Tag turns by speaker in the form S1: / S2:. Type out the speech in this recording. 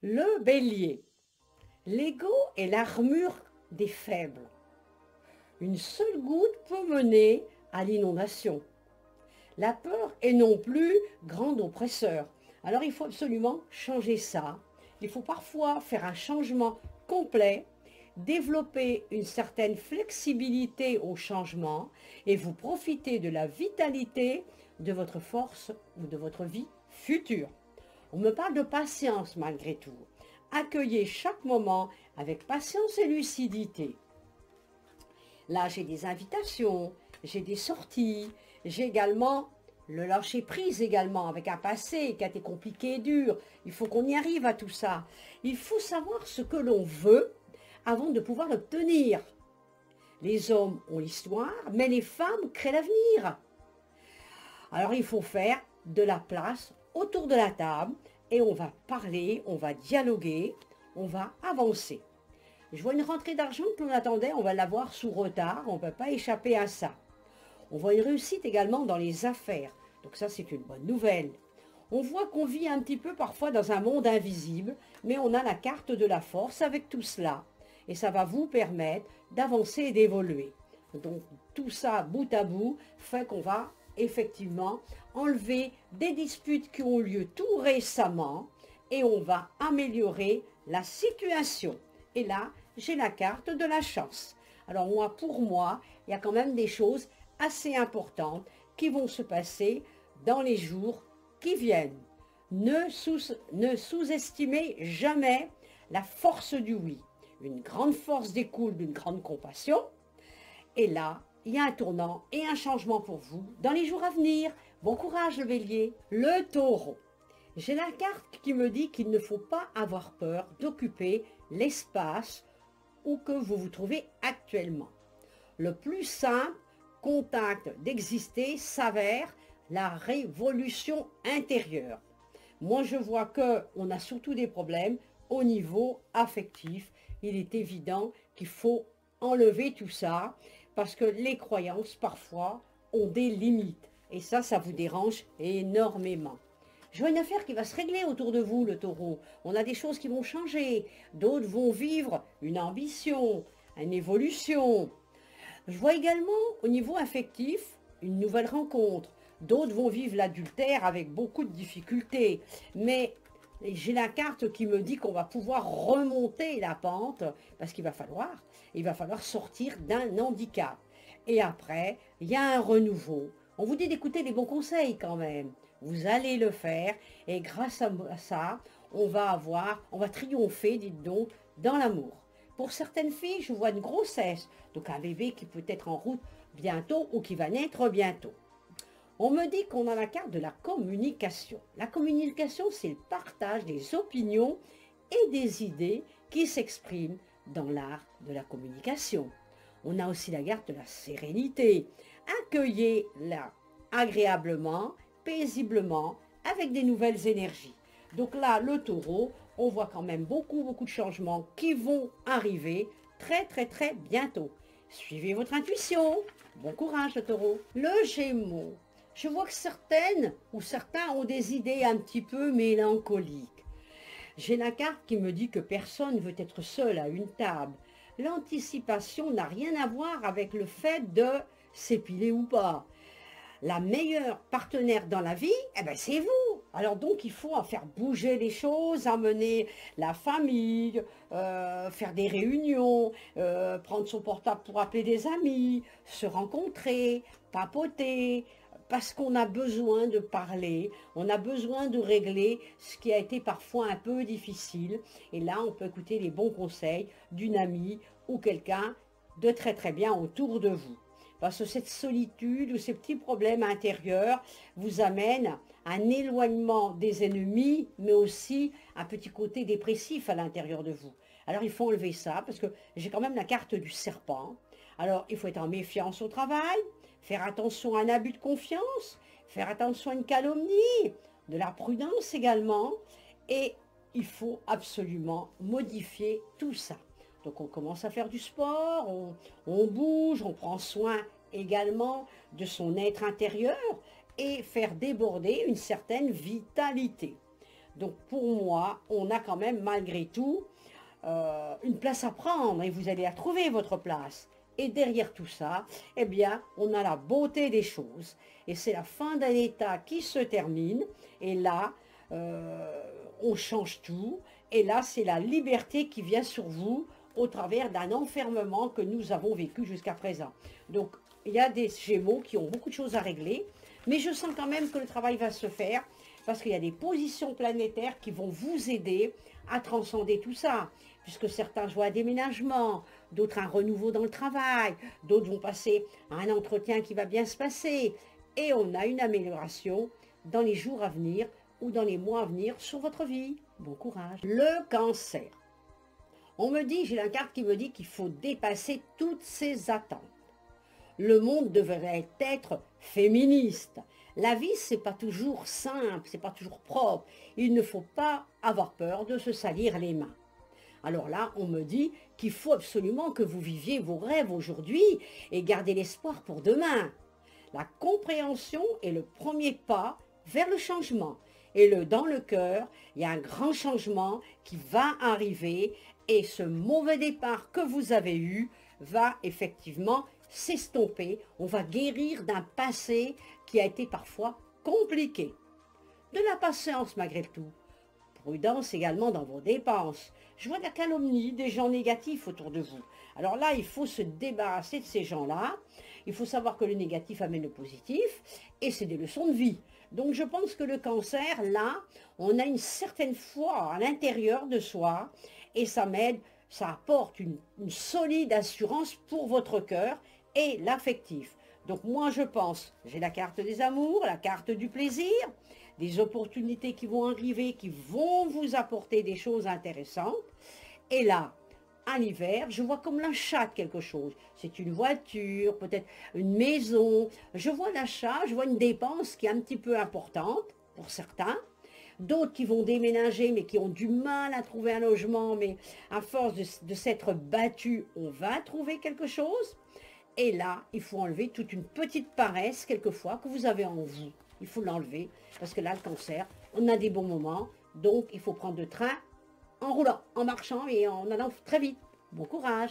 S1: Le bélier. L'ego est l'armure des faibles. Une seule goutte peut mener à l'inondation. La peur est non plus grand oppresseur. Alors il faut absolument changer ça. Il faut parfois faire un changement complet, développer une certaine flexibilité au changement et vous profiter de la vitalité de votre force ou de votre vie future. On me parle de patience malgré tout. Accueillez chaque moment avec patience et lucidité. Là, j'ai des invitations, j'ai des sorties, j'ai également le lâcher prise également avec un passé qui a été compliqué et dur. Il faut qu'on y arrive à tout ça. Il faut savoir ce que l'on veut avant de pouvoir l'obtenir. Les hommes ont l'histoire, mais les femmes créent l'avenir. Alors il faut faire de la place autour de la table et on va parler, on va dialoguer, on va avancer. Je vois une rentrée d'argent que l'on attendait, on va l'avoir sous retard, on ne peut pas échapper à ça. On voit une réussite également dans les affaires, donc ça c'est une bonne nouvelle. On voit qu'on vit un petit peu parfois dans un monde invisible, mais on a la carte de la force avec tout cela. Et ça va vous permettre d'avancer et d'évoluer. Donc tout ça, bout à bout, fait qu'on va effectivement enlever des disputes qui ont lieu tout récemment et on va améliorer la situation. Et là, j'ai la carte de la chance. Alors moi, pour moi, il y a quand même des choses assez importantes qui vont se passer dans les jours qui viennent. Ne sous-estimez jamais la force du oui. Une grande force découle d'une grande compassion. Et là, il y a un tournant et un changement pour vous dans les jours à venir. Bon courage le bélier. Le taureau. J'ai la carte qui me dit qu'il ne faut pas avoir peur d'occuper l'espace où que vous vous trouvez actuellement. Le plus simple contact d'exister s'avère la révolution intérieure. Moi, je vois qu'on a surtout des problèmes au niveau affectif. Il est évident qu'il faut enlever tout ça parce que les croyances, parfois, ont des limites. Et ça vous dérange énormément. Je vois une affaire qui va se régler autour de vous, le taureau. On a des choses qui vont changer. D'autres vont vivre une ambition, une évolution. Je vois également au niveau affectif une nouvelle rencontre. D'autres vont vivre l'adultère avec beaucoup de difficultés. Mais j'ai la carte qui me dit qu'on va pouvoir remonter la pente parce qu'il va falloir sortir d'un handicap. Et après, il y a un renouveau. On vous dit d'écouter les bons conseils quand même. Vous allez le faire et grâce à ça, on va triompher, dites donc, dans l'amour. Pour certaines filles, je vois une grossesse, donc un bébé qui peut être en route bientôt ou qui va naître bientôt. On me dit qu'on a la carte de la communication. La communication, c'est le partage des opinions et des idées qui s'expriment dans l'art de la communication. On a aussi la carte de la sérénité. Accueillez-la agréablement, paisiblement, avec des nouvelles énergies. Donc là, le taureau, on voit quand même beaucoup de changements qui vont arriver très bientôt. Suivez votre intuition. Bon courage, le taureau. Le gémeau. Je vois que certaines ou certains ont des idées un petit peu mélancoliques. J'ai la carte qui me dit que personne ne veut être seul à une table. L'anticipation n'a rien à voir avec le fait de s'épiler ou pas. La meilleure partenaire dans la vie, c'est vous. Alors donc, il faut en faire bouger les choses, amener la famille, faire des réunions, prendre son portable pour appeler des amis, se rencontrer, papoter, parce qu'on a besoin de parler, on a besoin de régler ce qui a été parfois un peu difficile. Et là, on peut écouter les bons conseils d'une amie ou quelqu'un de très bien autour de vous. Parce que cette solitude ou ces petits problèmes intérieurs vous amènent à un éloignement des ennemis, mais aussi un petit côté dépressif à l'intérieur de vous. Alors il faut enlever ça, parce que j'ai quand même la carte du serpent. Alors il faut être en méfiance au travail, faire attention à un abus de confiance, faire attention à une calomnie, de la prudence également, et il faut absolument modifier tout ça. Donc on commence à faire du sport, on bouge, on prend soin également de son être intérieur et faire déborder une certaine vitalité. Donc pour moi, on a quand même malgré tout une place à prendre et vous allez la trouver, votre place. Et derrière tout ça, eh bien, on a la beauté des choses. Et c'est la fin d'un état qui se termine. Et là, on change tout. Et là, c'est la liberté qui vient sur vous au travers d'un enfermement que nous avons vécu jusqu'à présent. Donc, il y a des Gémeaux qui ont beaucoup de choses à régler. Mais je sens quand même que le travail va se faire parce qu'il y a des positions planétaires qui vont vous aider à transcender tout ça. Puisque certains jouent à déménagement, d'autres un renouveau dans le travail, d'autres vont passer à un entretien qui va bien se passer. Et on a une amélioration dans les jours à venir ou dans les mois à venir sur votre vie. Bon courage. Le cancer. On me dit, j'ai la carte qui me dit qu'il faut dépasser toutes ces attentes. Le monde devrait être féministe. La vie, c'est pas toujours simple, c'est pas toujours propre. Il ne faut pas avoir peur de se salir les mains. Alors là, on me dit qu'il faut absolument que vous viviez vos rêves aujourd'hui et gardez l'espoir pour demain. La compréhension est le premier pas vers le changement. Et dans le cœur, il y a un grand changement qui va arriver et ce mauvais départ que vous avez eu va effectivement s'estomper. On va guérir d'un passé qui a été parfois compliqué. De la patience malgré tout. Prudence également dans vos dépenses. Je vois de la calomnie, des gens négatifs autour de vous. Alors là, il faut se débarrasser de ces gens-là. Il faut savoir que le négatif amène le positif et c'est des leçons de vie. Donc je pense que le cancer, là, on a une certaine foi à l'intérieur de soi et ça m'aide, ça apporte une solide assurance pour votre cœur et l'affectif. Donc moi je pense, j'ai la carte des amours, la carte du plaisir, des opportunités qui vont arriver, qui vont vous apporter des choses intéressantes. Et là, à l'hiver, je vois comme l'achat de quelque chose. C'est une voiture, peut-être une maison. Je vois l'achat, je vois une dépense qui est un petit peu importante pour certains. D'autres qui vont déménager mais qui ont du mal à trouver un logement, mais à force de s'être battus, on va trouver quelque chose. Et là, il faut enlever toute une petite paresse, quelquefois, que vous avez en vous. Il faut l'enlever, parce que là, le cancer, on a des bons moments, donc il faut prendre le train en roulant, en marchant et en allant très vite. Bon courage!